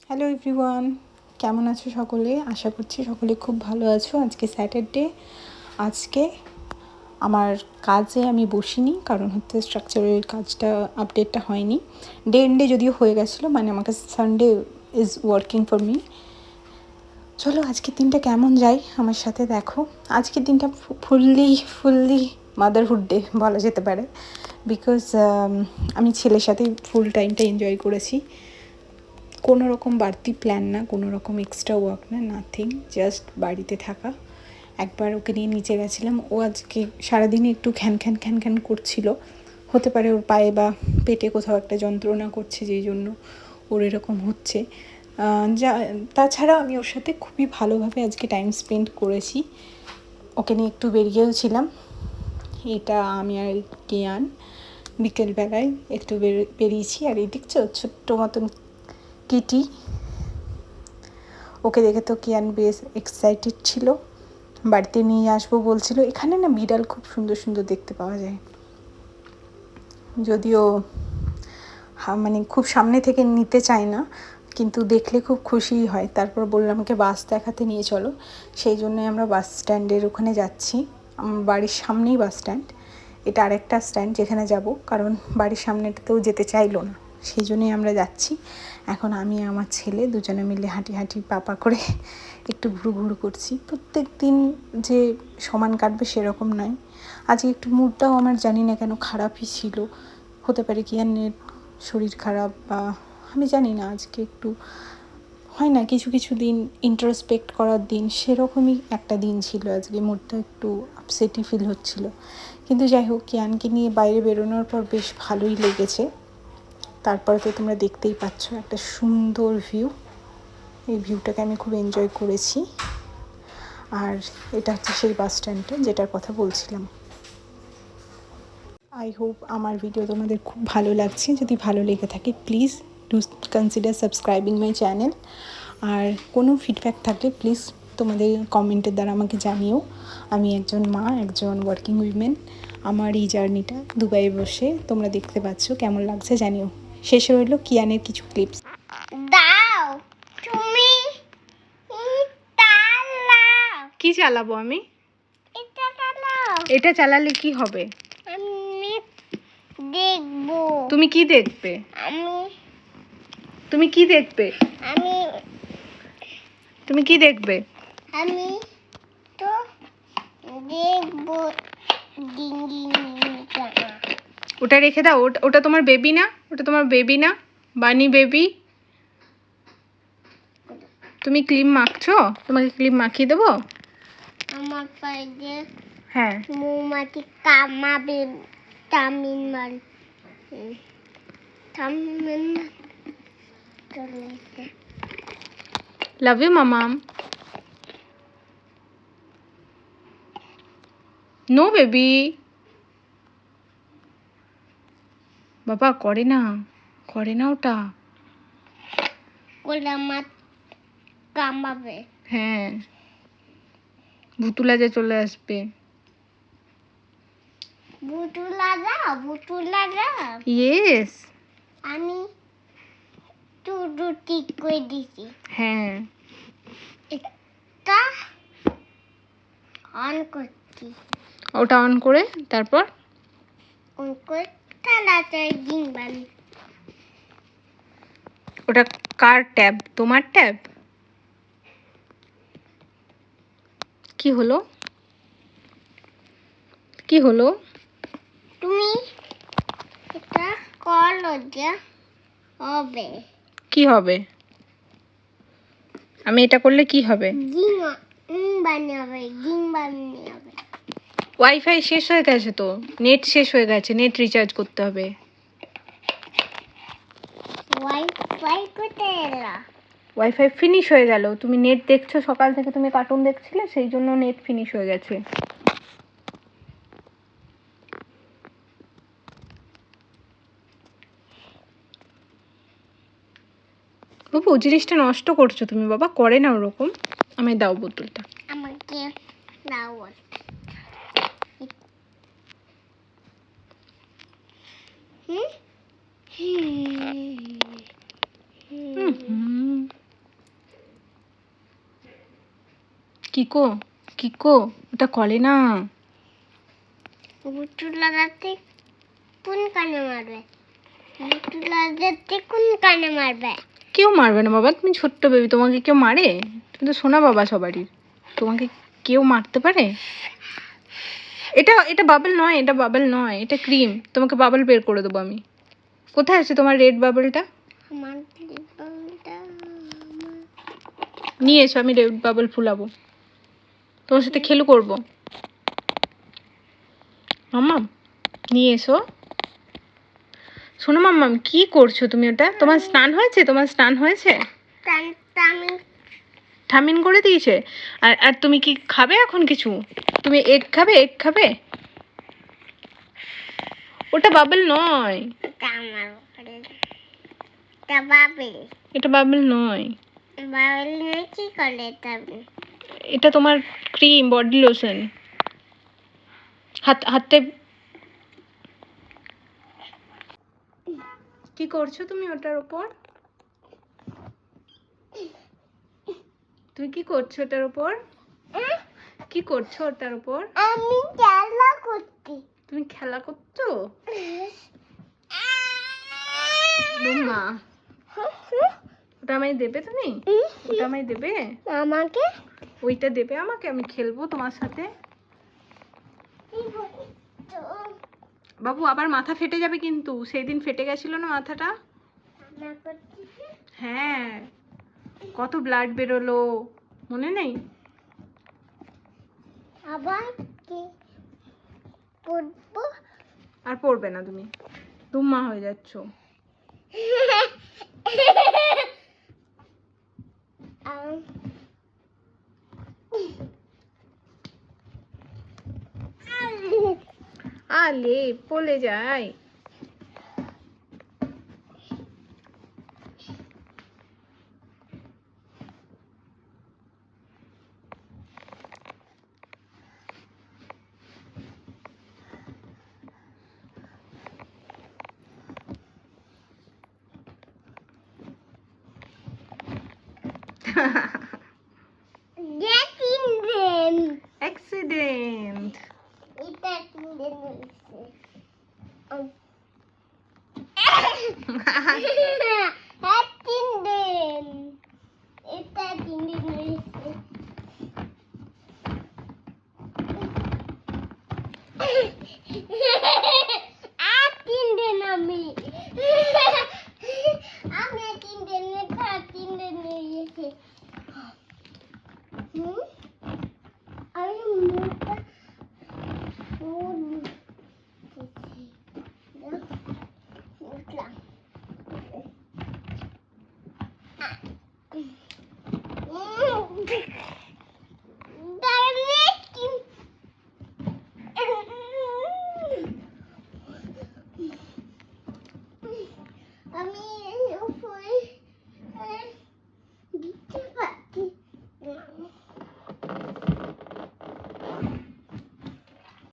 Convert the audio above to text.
Hello everyone, কেমন আছো সকলে? আশা করছি সকলে খুব ভালো আছো। আজকে স্যাটারডে। আজকে আমার কাজে আমি বসিনি, কারণ হচ্ছে স্ট্রাকচারের কাজটা আপডেটটা হয়নি। ডে এন্ডে যদিও হয়ে গেছিলো, মানে আমাকে Sunday is working for me. চলো আজকের দিনটা কেমন যায় আমার সাথে দেখো। আজকের দিনটা ফুললি মাদারহুড ডে বলা যেতে পারে, বিকজ আমি ছেলের সাথে ফুল টাইমটা এনজয় করেছি। কোনো রকম বাড়তি প্ল্যান না, কোনো রকম এক্সট্রা ওয়ার্ক না, নাথিং, জাস্ট বাড়িতে থাকা। একবার ওকে নিয়ে নিচে গেছিলাম। ও আজকে সারাদিনই একটু খ্যান করছিল। হতে পারে ওর পায়ে বা পেটে কোথাও একটা যন্ত্রণা করছে, যেই জন্য ওর এরকম হচ্ছে। যা তাছাড়া আমি ওর সাথে খুবই ভালোভাবে আজকে টাইম স্পেন্ড করেছি। ওকে নিয়ে একটু বেরিয়েও ছিলাম। এটা আমি আর কিয়ান বিকেলবেলায় একটু বেরিয়েছি। আর এই দেখছো ছোট্ট মতন কিটি, ওকে দেখে তো কিয়ান বেশ এক্সাইটেড ছিল, বাড়িতে নিয়ে আসবো বলছিল। এখানে না বিড়াল খুব সুন্দর সুন্দর দেখতে পাওয়া যায়, যদিও মানে খুব সামনে থেকে নিতে চায় না, কিন্তু দেখলে খুব খুশি হয়। তারপর বললাম আমাকে বাস দেখাতে নিয়ে চলো, সেই জন্যই আমরা বাস স্ট্যান্ডের ওখানে যাচ্ছি। আমার বাড়ির সামনেই বাস স্ট্যান্ড, এটা আরেকটা স্ট্যান্ড যেখানে যাব, কারণ বাড়ির সামনেটাতেও যেতে চাইলো না, সেই জন্যই আমরা যাচ্ছি। এখন আমি আমার ছেলে দুজনে মিলে হাঁটি পাপা করে একটু ঘুরু করছি। প্রত্যেক দিন যে সমান কাটবে সেরকম নয়। আজকে একটু মুডটাও আমার জানি না কেন খারাপই ছিল। হতে পারে কিয়ানের শরীর খারাপ, বা আমি জানি না, আজকে একটু হয় না কিছু দিন ইন্ট্রোস্পেক্ট করার দিন, সেরকমই একটা দিন ছিল আজকে। মুডটা একটু আপসেটই ফিল হচ্ছিল, কিন্তু যাই হোক, কিয়ানকে নিয়ে বাইরে বেরোনোর পর বেশ ভালোই লেগেছে। তারপরে তো তোমরা দেখতেই পাচ্ছ একটা সুন্দর ভিউ। এই ভিউটাকে আমি খুব এনজয় করেছি। আর এটা হচ্ছে সেই বাস স্ট্যান্ডটা যেটার কথা বলছিলাম। আই হোপ আমার ভিডিও তোমাদের খুব ভালো লাগছে। যদি ভালো লেগে থাকে please do consider subscribing my channel. আর কোনো ফিডব্যাক থাকলে প্লিজ তোমাদের কমেন্টের দ্বারা আমাকে জানিও। আমি একজন মা, একজন ওয়ার্কিং উইমেন। আমার এই জার্নিটা দুবাইয়ে বসে তোমরা দেখতে পাচ্ছ, কেমন লাগছে জানিও। শেষে হইলো কিয়ানের কিছু ক্লিপস। দাও তুমি কি চালাবো আমি? এটা চালাও। এটা চালালে কি হবে? আমি দেখবো। তুমি কি দেখবে? তুমি কি দেখবে? আমি তুমি কি দেখবে? আমি তো দেখবো। ওটা রেখে দাও। ওটা তোমার বেবি না? ওটা তোমার বেবি না? বানি বেবি। তুমি ক্রিম মাখছো? তোমাকে ক্রিম মাখিয়ে দেবো? আমার পায়ে হ্যাঁ। মৌমাছি কামাবে। তামিন মাল তামিন চলেছে। লাভ ইউ মামাম। No baby. বাবা করে না ওটা। ওলা মাছ কামাবে। হ্যাঁ, ভুতুলা যে চলে আসবে। বুতুলা ইয়েস। আমি টুডু ঠিক করে দিছি। হ্যাঁ, এটা অন করছি। ওটা অন করে তারপর অন করে তাড়াতাড়ি দিনবান। ওটা কার ট্যাব? তোমার ট্যাব? কি হলো? কি হলো? তুমি এটা করলো যে হবে। কি হবে? আমি এটা করলে কি হবে? বানাবে ওয়াইফাই শেষ হয়ে গেছে তো, নেট শেষ হয়ে গেছে, নেট রিচার্জ করতে হবে। ওয়াইফাই কোথায় এলো? ওয়াইফাই ফিনিশ হয়ে গেল। তুমি নেট দেখছো, সকাল থেকে তুমি কার্টুন দেখছিলে, সেই জন্য নেট ফিনিশ হয়ে গেছে। বাবু জিনিসটা নষ্ট করছো তুমি। বাবা করে না ওরকম। আমায় দাও বোতলটা। আমাকে দাও। হুম কিকো কিকো ওটা কলে না। বুটু লাগাতে কোন কানে মারবে? বুটু লাগাতে কোন কানে মারবে? কেউ মারবে না বাবা, তুমি ছোট্ট বেবি, তোমাকে কেউ মারে? তুমি তো সোনা বাবা সবারই, তোমাকে কেউ মারতে পারে? এটা এটা বাবল নয়, এটা বাবল নয়, এটা ক্রিম। তোমাকে বাবল বের করে দেবো আমি। কোথায় আছে তোমার রেড বাবলটা? আমার লিপনটা নিয়ে এসো, আমি রেড বাবল ফুলাবো, তোমার সাথে খেলু করবো। মাম্মাম নিয়ে এসো। শোনো মাম্মাম, কি করছো তুমি? ওটা তোমার স্নান হয়েছে? তোমার স্নান হয়েছে? আমি ঠামিন করে দিয়েছে। আর আর তুমি কি খাবে এখন কিছু? তুমি এগ খাবে? এগ খাবে? ওটা বাবল নয়, আমার তা বাবিল এটা বাবল নয়, বাবিল নিয়ে কি করে তবে? এটা তোমার ক্রিম, বডি লোশন। হাতে কি করছো তুমি ওটার উপর? তুমি কি করছো ওটার উপর? কি করছো ওটার উপর? আমি খেলা করছি। তুমি খেলা করছো? মা, ওটা আমায় দেবে তুমি? ওটা আমায় দেবে? আমাকে ওইটা দেবে আমাকে, আমি খেলবো তোমার সাথে। বাবু আবার মাথা ফেটে যাবে কিন্তু, সেই দিন ফেটে গেছিল না মাথাটা? হ্যাঁ, কত ব্লাড বেরোলো, মনে নেই? আবার কি পড়বো? আর পড়বে না তুমি, দুম্মা হয়ে যাচ্ছ। আলে পড়ে যায়।